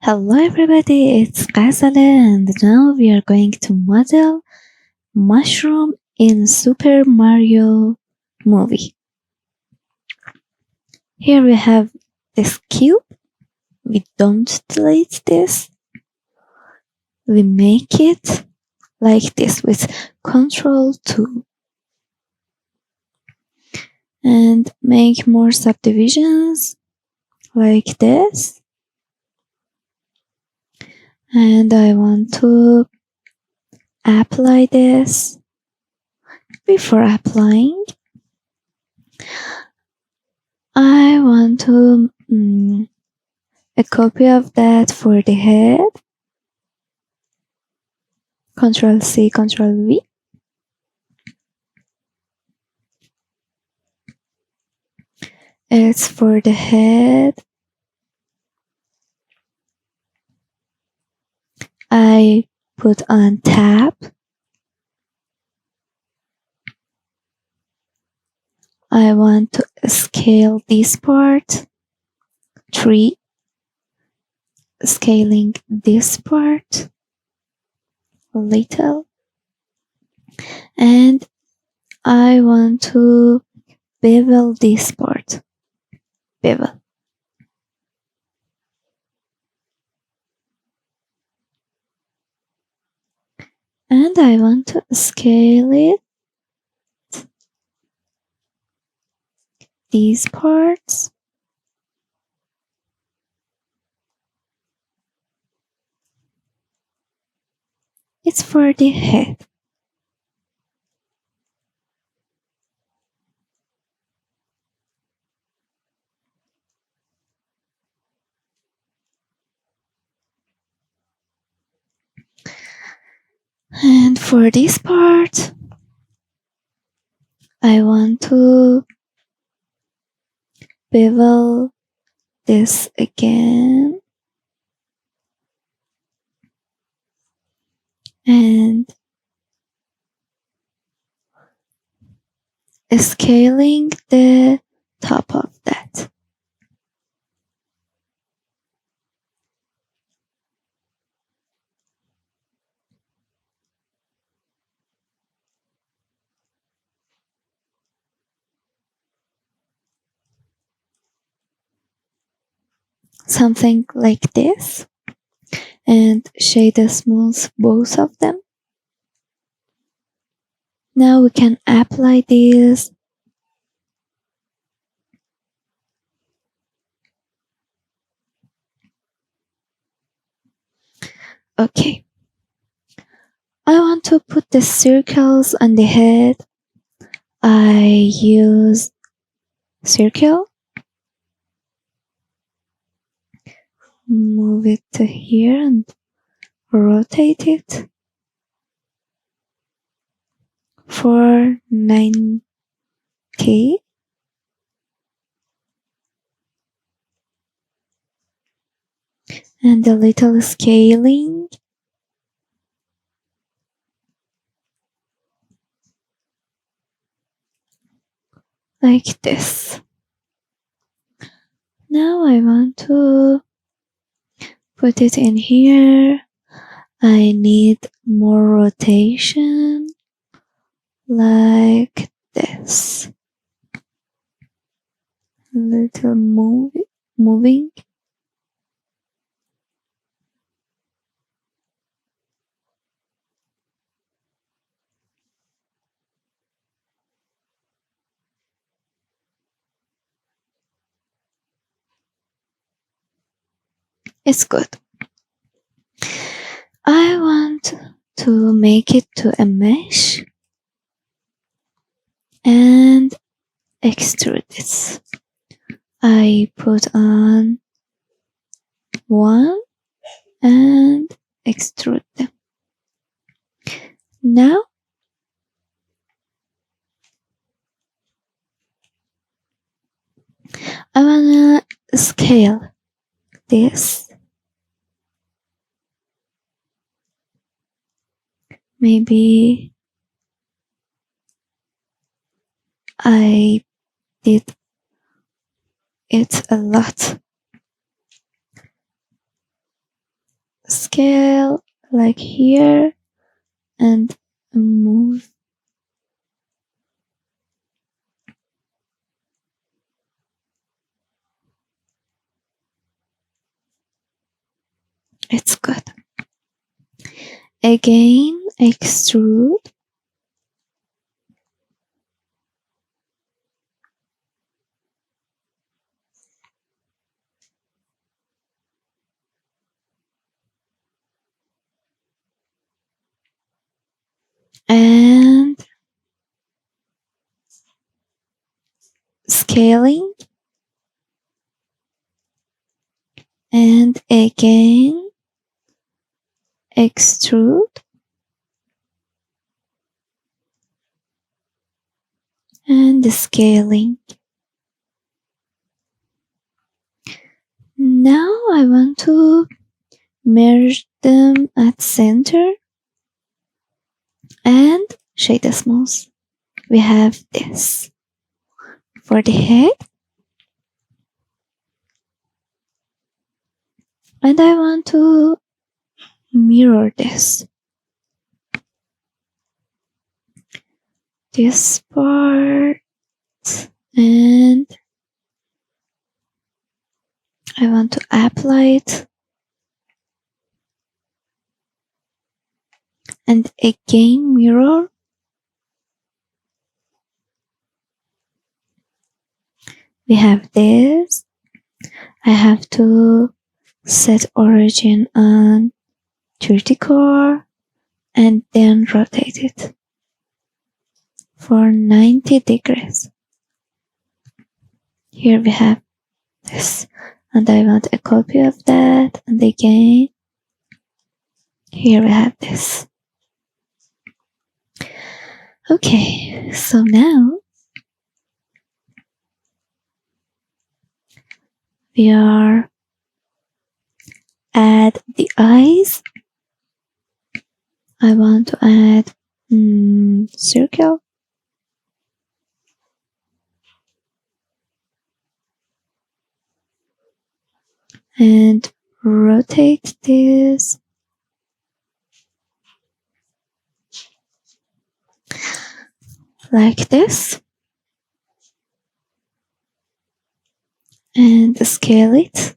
Hello everybody, it's Ghazale and now we are going to model Mushroom in Super Mario movie. Here we have this cube. We don't delete this. We make it like this with Ctrl 2 and make more subdivisions like this. And I want to apply this. Before applying, I want to a copy of that for the head. Ctrl C, Ctrl V. It's for the head. I put on tab. I want to scale this part. 3. Scaling this part a little. And I want to bevel this part. Bevel. And I want to scale it. These parts. It's for the head. And for this part, I want to bevel this again. And scaling the top of that. Something like this. And shade smooth both of them. Now we can apply this. Okay. I want to put the circles on the head. I use circle. Move it to here and rotate it for 90. And a little scaling. Like this. Now I want to put it in here. I need more rotation. Like this. A little moving. It's good. I want to make it to a mesh and extrude this. I put on 1 and extrude them. Now I wanna scale this. Maybe I did it a lot. scale like here and move. It's good. Again, extrude. And scaling. And again, extrude. And scaling. Now I want to merge them at center and shade the smooth. We have this for the head, and I want to mirror this part, and I want to apply it, and again mirror. We have this. I have to set origin on 30 core and then rotate it for 90 degrees. Here we have this, and I want a copy of that, and again here we have this. Okay, so now we are add the eyes. I want to add circle and rotate this like this and scale it.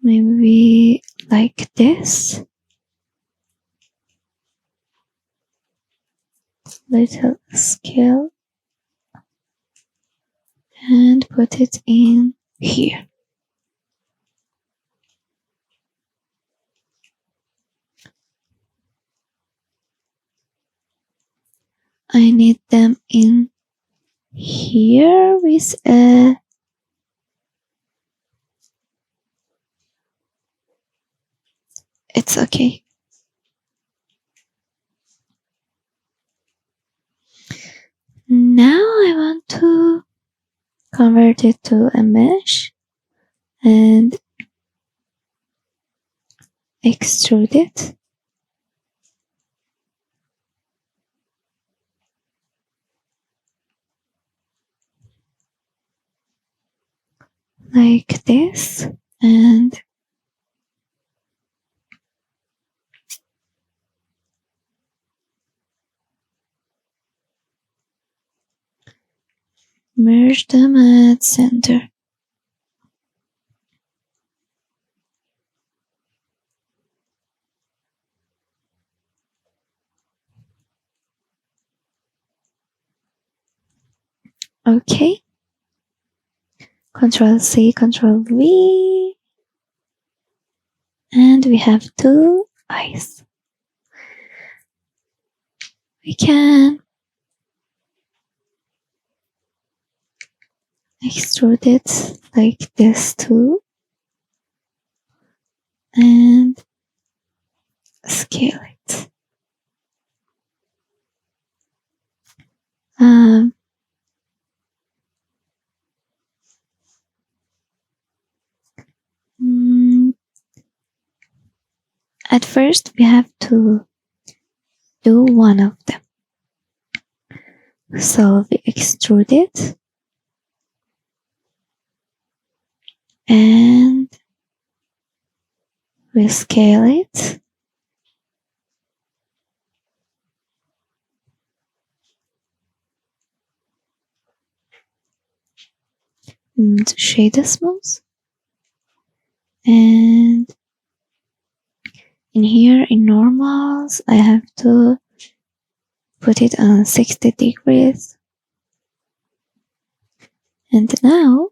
Maybe like this. Little scale and put it in here. I need them in here with a it's okay. Now I want to convert it to a mesh and extrude it. Like this, and merge them at center. Okay. Control C, Control V. And we have two eyes. We can extrude it like this too. And scale it. At first we have to do one of them. So we extrude it and we scale it. And shade the smooth. And in here in normals, I have to put it on 60 degrees. And now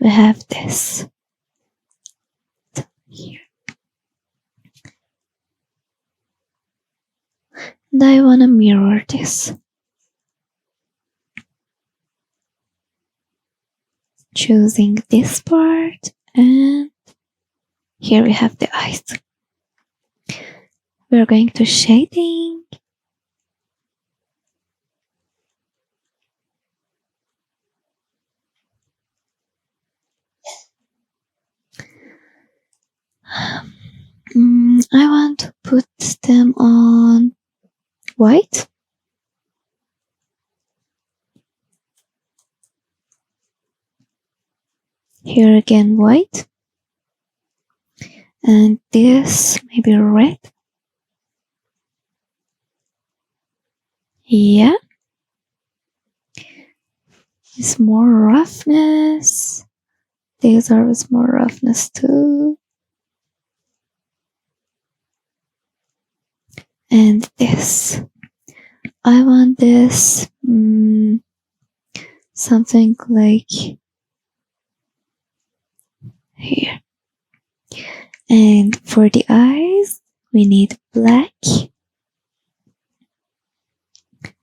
we have this here. And I want to mirror this. Choosing this part, and here we have the eyes. We're going to shading. I want to put them on white. Here again white. And this maybe red. Yeah. It's more roughness. These are with more roughness too. And this. I want this something like here. And for the eyes, we need black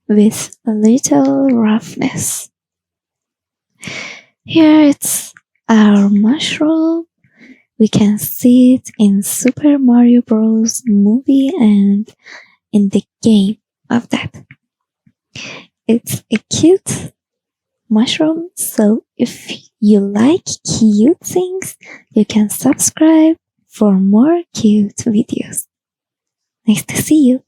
with a little roughness. Here it's our mushroom. We can see it in Super Mario Bros. Movie and in the game of that. It's a cute mushroom, so if you like cute things, you can subscribe for more cute videos. Nice to see you.